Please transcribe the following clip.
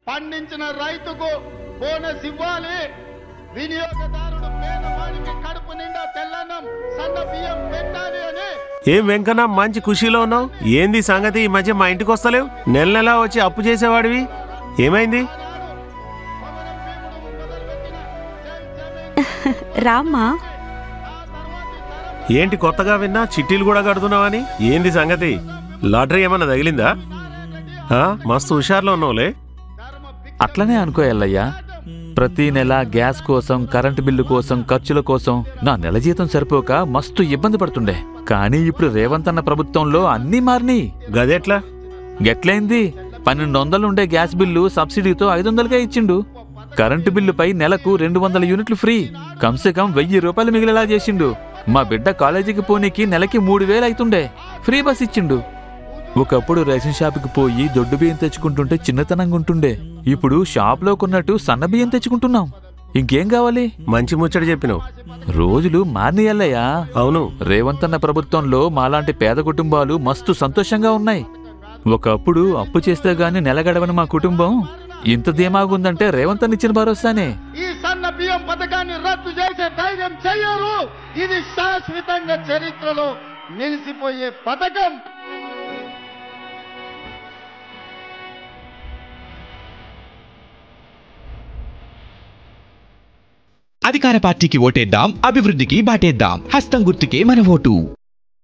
పండించిన రైతుకు బోనస్ ఇవ్వాలి. వినియోగదారుడు పేదవాడికి కడుపు నిండా తెల్లన్నం సన్న బియ్యం పెట్టాలి అని. ఏం వెంకన్న మంచి ఖుషీలో ఉన్నావు? ఏంది సంగతి? ఈ మధ్య మా ఇంటికి వస్తలేవు? నెల నెలా వచ్చి అప్పు చేసేవాడివి, ఏమైంది? రామ్మా. ఏంటి కొత్తగా విన్నా చిట్టీలు కూడా కడుతున్నావని? ఏంది సంగతి? లాటరీ ఏమన్నా తగిలిందా? మస్తు హుషారులో ఉన్నావులే. అట్లనే అనుకో ఎల్లయ్యా. ప్రతి నెల గ్యాస్ కోసం, కరెంటు బిల్లు కోసం, ఖర్చుల కోసం నా నెల జీతం సరిపోక మస్తు ఇబ్బంది పడుతుండే. కానీ ఇప్పుడు రేవంత్ అన్న ప్రభుత్వంలో అన్నీ మారినాయి. గదెట్లా? గెట్లయింది? 1200 ఉండే గ్యాస్ బిల్లు సబ్సిడీతో 500కే ఇచ్చిండు. కరెంటు బిల్లుపై నెలకు 200 యూనిట్లు ఫ్రీ. కమ్సే కమ్ 1000 రూపాయలు మిగిలేలా చేసిండు. మా బిడ్డ కాలేజీకి పోనీకి నెలకి 3000 అవుతుండే. ఫ్రీ బస్ ఇచ్చిండు. ఒకప్పుడు రేషన్ షాపుకి పోయి దొడ్డు బియ్యం తెచ్చుకుంటుంటే చిన్నతనంగా ఉంటుండే. ఇప్పుడు షాప్లో కొన్నట్టు సన్న బియ్యం తెచ్చుకుంటున్నాం. ఇంకేం కావాలి? మంచి ముచ్చట చెప్పినావు. రోజులు మారినయల్లయ్యా. అవును, రేవంత్ అన్న ప్రభుత్వంలో మాలాంటి పేద కుటుంబాలు మస్తు సంతోషంగా ఉన్నాయి. ఒకప్పుడు అప్పు చేస్తే గాని నెల గడవని మా కుటుంబం ఇంత ధీమాగుందంటే రేవంత్ అన్న ఇచ్చిన భరోసానే. ఈ సన్న బియ్యం పథకాన్ని రద్దు చేసే ధైర్యం చెయ్యరు. ఇది శాశ్వతంగా చరిత్రలో నిలిచిపోయే పథకం. అధికార పార్టీకి ఓటేద్దాం, అభివృద్ధికి బాటేద్దాం. హస్తం గుర్తుకే మన ఓటు.